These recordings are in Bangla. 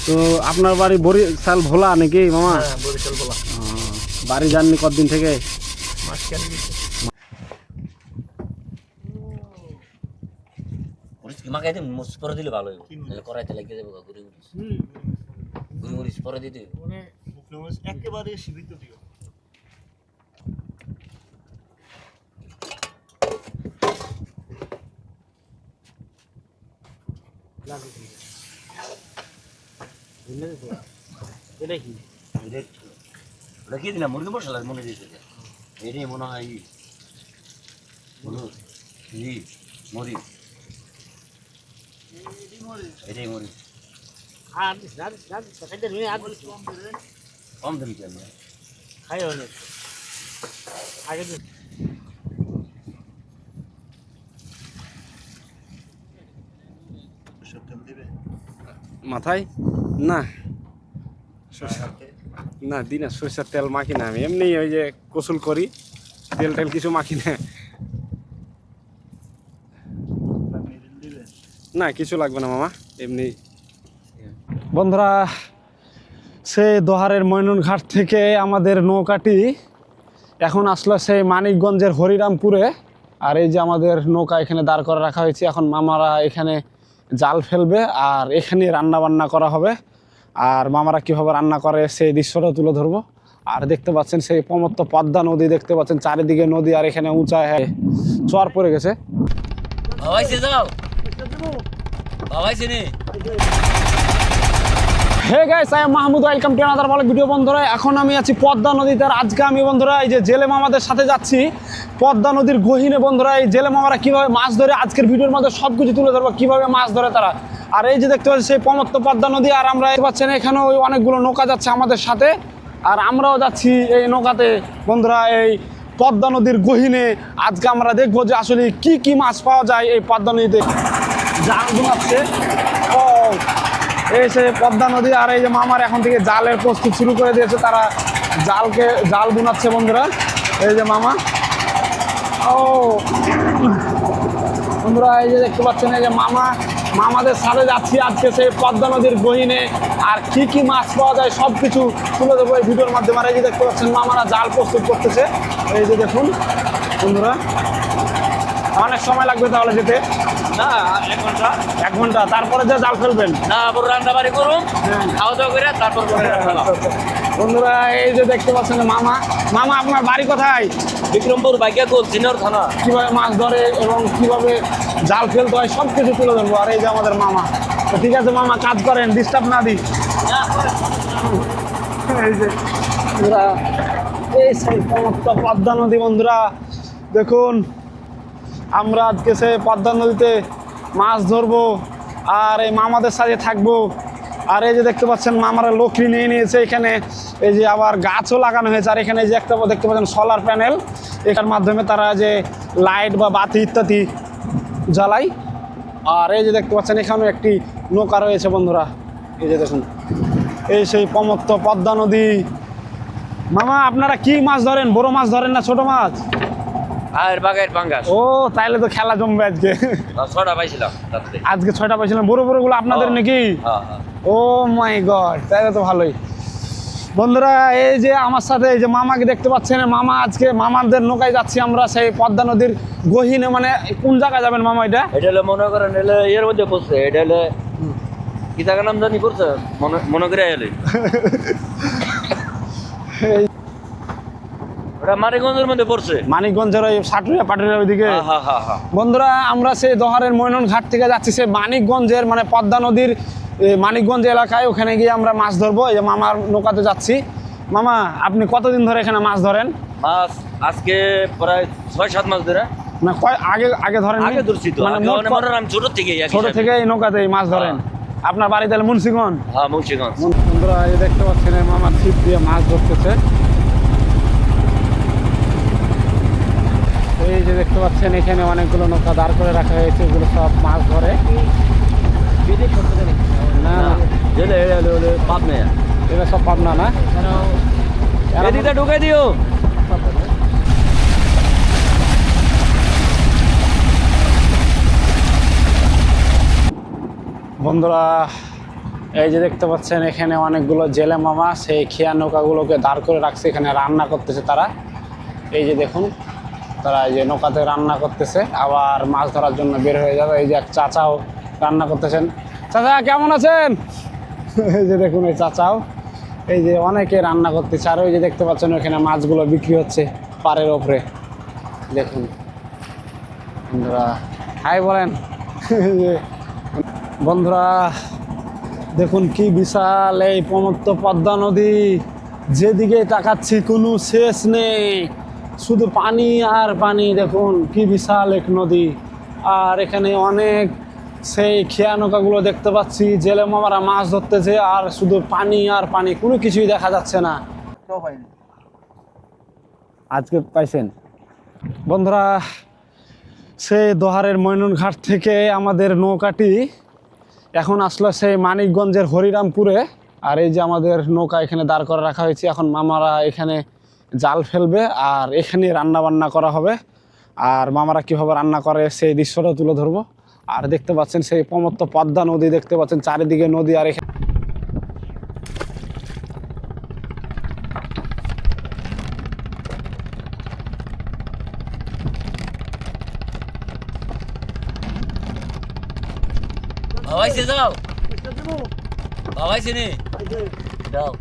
তো আপনার বাড়ি বরিশাল ভোলা নাকি মামা? হ্যাঁ, বরিশাল ভোলা। বাড়ি যাননি কতদিন থেকে? মাছ কেন দিচ্ছে? মাখাই দিন মুস পরে দিলে ভালো হইব, তাহলে কড়াইতে লেগে যাবে ঘুরে ঘুরে ঘুরে ঘুরে পরে দিতে হইব। মানে একেবারে সীমিত দিও। এটা কি? ওটা কি দিলাম মুরগি মশলা মনে দিয়েছে, এটাই মনে হয় মরি, এটাই মরি কম দামি কেন খাই অনেক আগে মাথায় না না দিই না, সরষের তেল মাখি না আমি, এমনি ওই যে গোসল করি, তেল টেল কিছু মাখি না। না কিছু লাগবে না মামা, এমনি। বন্ধুরা, সেই দোহারের ময়নুন ঘাট থেকে আমাদের নৌকাটি এখন আসলো সেই মানিকগঞ্জের হরিরামপুরে। আর এই যে আমাদের নৌকা এখানে দাঁড় করে রাখা হয়েছে, এখন মামারা এখানে জাল ফেলবে আর এখানে রান্না বান্না করা হবে। আর মামারা কীভাবে রান্না করে সেই দৃশ্যটা তুলে ধরবো। আর দেখতে পাচ্ছেন সেই প্রমত্ত পদ্মা নদী দেখতে পাচ্ছেন, চারিদিকে নদী, আর এখানে উঁচায় চর পড়ে গেছে। বাবাইছে যাও বাবাইছে নে। Hey guys, I am Mahmud, welcome to another blog video. বন্ধুরা, এখন আমি আছি পদ্মা নদীতে। আর আজকে আমি বন্ধুরা এই যে জেলে মামাদের সাথে যাচ্ছি পদ্মা নদীর গহীনে। বন্ধুরা, এই জেলে মামারা কীভাবে মাছ ধরে আজকের ভিডিওর মধ্যে সব কিছু তুলে ধরবো, কীভাবে মাছ ধরে তারা। আর এই যে দেখতে পাচ্ছি সেই প্রমত্ত পদ্মা নদী, আর আমরা দেখতে পাচ্ছেন এখানে ওই অনেকগুলো নৌকা যাচ্ছে আমাদের সাথে, আর আমরাও যাচ্ছি এই নৌকাতে। বন্ধুরা, এই পদ্মা নদীর গহীনে আজকে আমরা দেখবো যে আসলে কি কি মাছ পাওয়া যায় এই পদ্মা নদীতে। জাল ঘুমাচ্ছে ও এই সে পদ্মা নদী। আর এই যে মামার এখন থেকে জালের প্রস্তুত শুরু করে দিয়েছে, তারা জাল বুনাচ্ছে। বন্ধুরা, এই যে মামা, ও বন্ধুরা এই যে দেখতে পাচ্ছেন এই যে মামাদের সাথে যাচ্ছি আজকে সেই পদ্মা নদীর গহীনে। আর কি কি মাছ পাওয়া যায় সব কিছু তুলে দেবো এই ভিডিওর মাধ্যমে। আর এই যে দেখতে পাচ্ছেন মামারা জাল প্রস্তুত করতেছে, এই যে দেখুন বন্ধুরা। অনেক সময় লাগবে তাহলে যেতে? না, 1 ঘন্টা। তারপরে যে জাল ফেলবেন? না, আবার রান্না বাড়ি করুন, খাওয়া দাওয়া করে তারপর বন্ধুরা এই যে দেখতে পাচ্ছেন মামা আপনার বাড়ি কোথায়? বিক্রমপুর বাইকাকুল সিনিয়র থানা। কিভাবে মাছ ধরে এবং কিভাবে জাল ফেলতে হয় সব কিছু তুলে ধরবো। আর এই যে আমাদের মামা। তো ঠিক আছে মামা, কাজ করেন, ডিস্টার্ব না দিই। এই যে বন্ধুরা, এই সেই সমস্ত পদ্মা নদী। বন্ধুরা দেখুন, আমরা আজকে সে পদ্মা নদীতে মাছ ধরবো আর এই মামাদের সাথে থাকবো। আর এই যে দেখতে পাচ্ছেন মামারা লকড়ি নিয়ে নিয়েছে এখানে, এই যে আবার গাছও লাগানো হয়েছে। আর এখানে যে একটা দেখতে পাচ্ছেন সোলার প্যানেল, এটার মাধ্যমে তারা যে লাইট বা বাতি ইত্যাদি জ্বালায়। আর এই যে দেখতে পাচ্ছেন এখানেও একটি নৌকা রয়েছে। বন্ধুরা এই যে দেখুন, এই সেই প্রমত্ত পদ্মা নদী। মামা আপনারা কি মাছ ধরেন? বড় মাছ ধরেন না ছোট মাছ? আর বাগের পাঙ্গাস। ও তাইলে তো খেলা জমবে আজকে। 6টা পাইছিলাম আজকে 6টা পাইছিলাম। বড় গুলো আপনাদের নাকি? ও মাই গড, তাইলে তো ভালোই। বন্ধুরা এই যে আমার সাথে এই যে মামাকে দেখতে পাচ্ছেন, মামা আজকে মামাদের নৌকায় যাচ্ছি আমরা সেই পদ্মা নদীর গহীনে। মানে কোন জায়গায় যাবেন মামা? এটা হলো মনে করেন এর মধ্যে পড়ছে, এটা হলে কি জায়গার নাম জানি পড়ছে, মনে করে এলে ওটা মানিকগঞ্জের মধ্যে পড়ছে, মানিকগঞ্জের ওই সাটুরিয়া পাটুরিয়া ওইদিকে। বন্ধুরা আমরা সেই দোহারের ময়নন ঘাট থেকে যাচ্ছি সেই মানিকগঞ্জের মানে পদ্মা নদীর মানিকগঞ্জ এলাকায়, ওখানে গিয়ে আমরা মাছ ধরবো। এই যে মামার নৌকাতে যাচ্ছি। মামা আপনি কতদিন ধরে এখানে মাছ ধরেন? মাছ আজকে প্রায় 6-7 মাস ধরে। না আগে ধরেন? আগে ধরছি তো, মানে আমি ছোট থেকে এই নৌকাতে মাছ ধরেন। আপনার বাড়ি তাহলে মুন্সিগঞ্জ? হ্যাঁ, মুন্সিগঞ্জ। বন্ধুরা এই দেখতে পাচ্ছেন মামার ছিপ দিয়ে মাছ ধরতেছে। এই যে দেখতে পাচ্ছেন এখানে অনেকগুলো নৌকা দাঁড় করে রাখা হয়েছে, এগুলো সব মাছ ধরে। না পাবনা, এটা সব পাবনা না? এদিকে ঢুকে দিও। বন্ধুরা এই যে দেখতে পাচ্ছেন এখানে অনেকগুলো জেলে মামা সেই খেয়া নৌকাগুলোকে দাঁড় করে রাখছে, এখানে রান্না করতেছে তারা। এই যে দেখুন তারা এই যে নৌকাতে রান্না করতেছে, আবার মাছ ধরার জন্য বের হয়ে যাবে। এই যে এক চাচাও রান্না করতেছেন। চাচা কেমন আছেন? এই যে দেখুন এই চাচাও, এই যে অনেকে রান্না করতেছে। আর ওই যে দেখতে পাচ্ছেন ওখানে মাছগুলো বিক্রি হচ্ছে পাড়ের ওপরে। দেখুন বন্ধুরা, হাই বলেন। এই যে বন্ধুরা দেখুন কি বিশাল এই প্রমত্ত পদ্মা নদী, যেদিকে তাকাচ্ছি কোনো শেষ নেই, শুধু পানি আর পানি। দেখুন কি বিশাল এক নদী। আর এখানে অনেক সেই খেয়া নৌকাগুলো দেখতে পাচ্ছি, জেলে মামারা মাছ ধরতেছে, আর শুধু পানি আর পানি, কোনো কিছুই দেখা যাচ্ছে না। আজকে পাইছেন বন্ধুরা, সেই দোহারের মইনুন ঘাট থেকে আমাদের নৌকাটি এখন আসলো সেই মানিকগঞ্জের হরিরামপুরে। আর এই যে আমাদের নৌকা এখানে দাঁড় করে রাখা হয়েছে, এখন মামারা এখানে জাল ফেলবে আর এখানে রান্না বান্না করা হবে। আর মামারা কীভাবে রান্না করে সেই দৃশ্যটা তুলে ধরবো। আর দেখতে পাচ্ছেন সেই প্রমত্ত পদ্মা নদী, দেখতে পাচ্ছেন চারিদিকে নদী। আর এখানে বাবাইছে যাও, বাবাইছে নে যাও।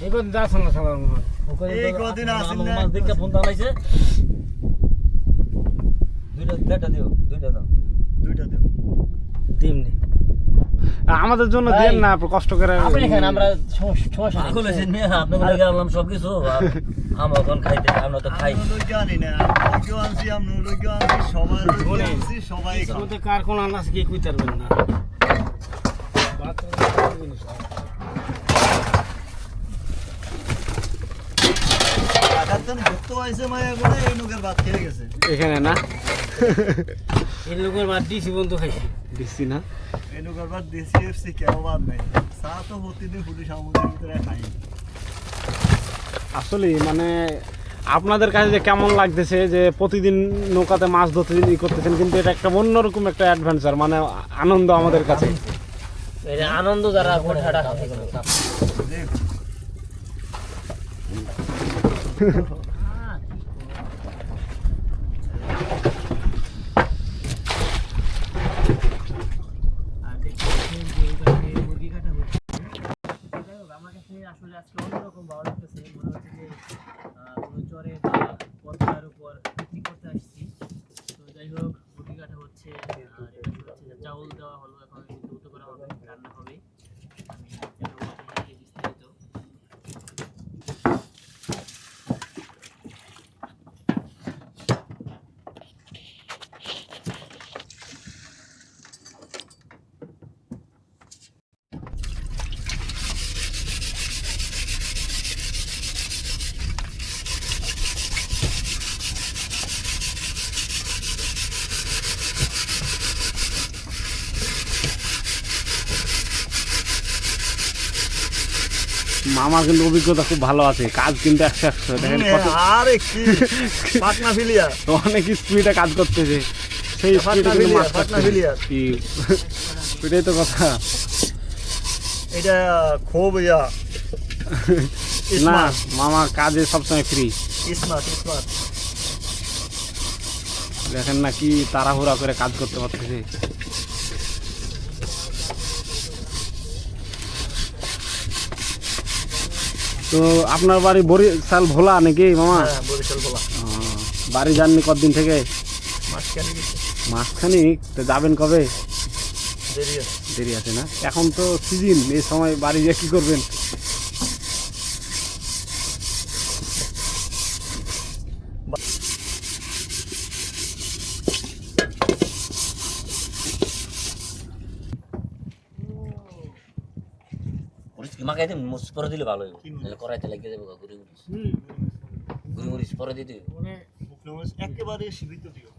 এবার যা শোনা শোনা এই কদিন আসেন না। মাছ দেখে ফোন দাঁড়াইছে, দুইটা দিও, দুইটা দাও। দুইটা দেব। দিমনি আমাদের জন্য দেন না, কষ্ট করে। আপনি এখানে আমরা সমস্যা নেই। বলেছেন না আপনি বলে গেলাম সব কিছু, আমরা এখন খাইতে, আমরা তো খাই। আমরা লইকে আনি না, লইকে আনছি, আমরা লইকে আনছি, সবাই লইকে আনছি, সবাই খায়। মধ্যে কার কোন আনাজ কি কইতে পারবেন না। টাকার জন্য ঘুরতে পাইছে মায়া করে এই নৌকার ভাত খেয়ে গেছে। এখানে না এই লোকের বাদ দিছি বন্ধু খাইছি। দিচ্ছি না। এই নৌকার ভাত দেশি এফসি কেউ বাদ নাই। চা তো প্রতিদিন পুলিশ আমাদের ভিতরে খাই। আসলে মানে আপনাদের কাছে যে কেমন লাগতেছে যে প্রতিদিন নৌকাতে মাছ ধরতে ই করতেছেন, কিন্তু এটা একটা অন্যরকম একটা অ্যাডভেঞ্চার, মানে আনন্দ আমাদের কাছে। এটা আনন্দ যারা করে সেটা খাবে। দেখ আমার কাছে আসলে আজকে অন্যরকম ভালো লাগতেছে, মনে হচ্ছে যে কোনো চরে বা পথের উপর পিকনিক করতে আসছি। তো যাই হোক, গুটি কাটা হচ্ছে আর এটা হচ্ছে যে চাউল দেওয়া হলো, এখন ধৌত করা হবে, রান্না হবে। আমি জানাবো আপনাদেরকে বিস্তারিত। মামার কিন্তু অভিজ্ঞতা খুব ভালো আছে, কাজ কিন্তু 100-100 দেখেন কত আরে কি পাটনা ফিলিয়া অনেক স্পিডে কাজ করতেছে, সেই স্পিডে কিন্তু মাছ পাটনা কাটতেছে। ফিলিয়া। কি এটাই তো কথা এটা খুব ইয়া না, স্মার্ট মামা কাজে সবসময় ফ্রি। Smart smart. দেখেন না কি তাড়াহুড়া করে কাজ করতে পারতেছে। তো আপনার বাড়ি বরিশাল ভোলা নাকি মামা? হ্যাঁ বরিশাল বলা। বাড়ি যাননি কতদিন থেকে? মাছ কেন গেছে? মাসখানিক। তো যাবেন কবে? দেরি আছে। দেরি আছে না, এখন তো সিজন, এই সময় বাড়ি গিয়ে কি করবেন? মাখাই দিন, মুস পরে দিলে ভালো হইব, নাহলে কড়াইতে লাগিয়ে যাবে ঘুরে ঘুরে। ঘুরে ঘুরে পরে দিতে হইব। একেবারে সীমিত দিও।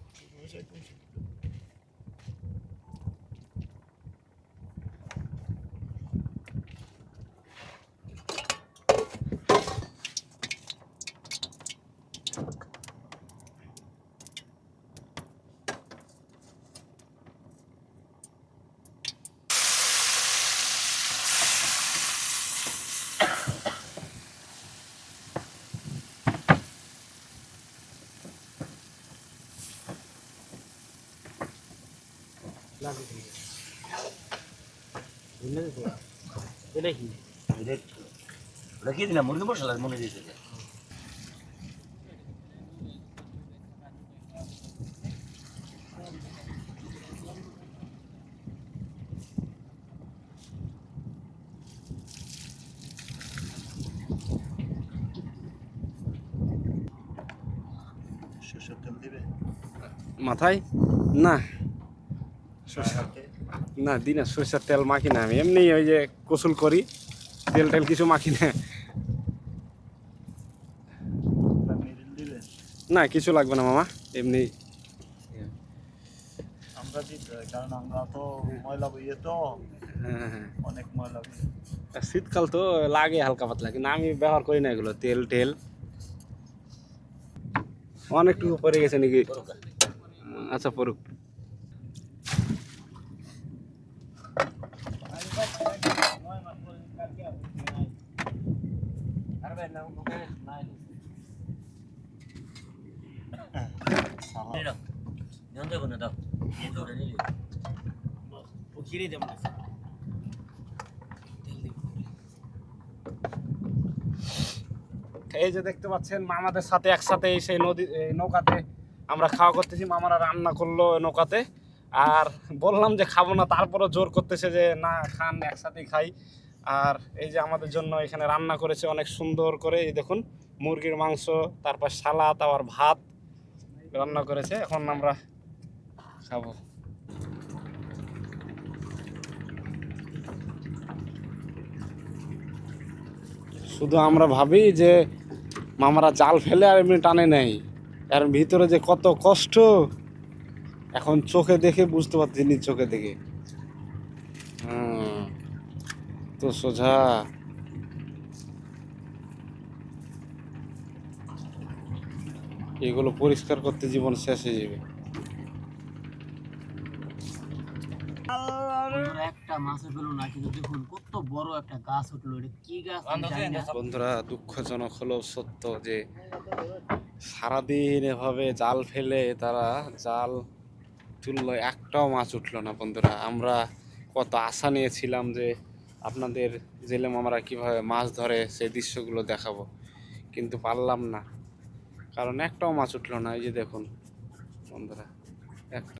এটা কি ওটা কি দিলাম মুরগি মশলা মনে দিয়েছে সরষের তেল দিবে মাথায় না না দিই না, সরষের তেল মাখি না আমি, এমনি ওই যে গোসল করি, তেল টেল কিছু মাখি না। মিরিল দিবে না কিছু লাগবে না মামা, এমনি। আমরা দিতে হয়, কারণ আমরা তো ময়লা বইয়ে তো হ্যাঁ হ্যাঁ, অনেক ময়লা বইয়ে। আর শীতকাল তো লাগে হালকা পাতলা, কিন্তু আমি ব্যবহার করি না এগুলো তেল টেল। অনেকটুকু পরে গেছে নাকি? আচ্ছা পড়ুক। পুকিরে দেব না এই যে দেখতে পাচ্ছেন মামাদের সাথে একসাথে সেই নদী এই নৌকাতে আমরা খাওয়া করতেছি, মামারা রান্না করলো নৌকাতে। আর বললাম যে খাবো না, তারপরও জোর করতেছে যে না খান, একসাথেই খাই। আর এই যে আমাদের জন্য এখানে রান্না করেছে অনেক সুন্দর করে, এই দেখুন মুরগির মাংস, তারপর সালাদ আর ভাত রান্না করেছে, এখন আমরা খাবো। শুধু আমরা ভাবি যে মামারা জাল ফেলে আর এমনি টানে নেই, এর ভিতরে যে কত কষ্ট এখন চোখে দেখে বুঝতে পারছি, নিজ চোখে দেখে। তো সোজা এগুলো পরিষ্কার করতে জীবন শেষ হয়ে যাবে। একটা মাছ পেলো না, কিন্তু দেখুন কত বড় একটা গাছ উঠলো। এটা কি গাছ আমি জানি না। বন্ধুরা দুঃখজনক হলেও সত্য যে সারাদিন এভাবে জাল ফেলে তারা জাল তুললো, একটাও মাছ উঠলো না। বন্ধুরা আমরা কত আশা নিয়েছিলাম যে আপনাদের জেলে মামারা কীভাবে মাছ ধরে সেই দৃশ্যগুলো দেখাবো, কিন্তু পারলাম না, কারণ একটাও মাছ উঠলো না। এই যে দেখুন বন্ধুরা, একটা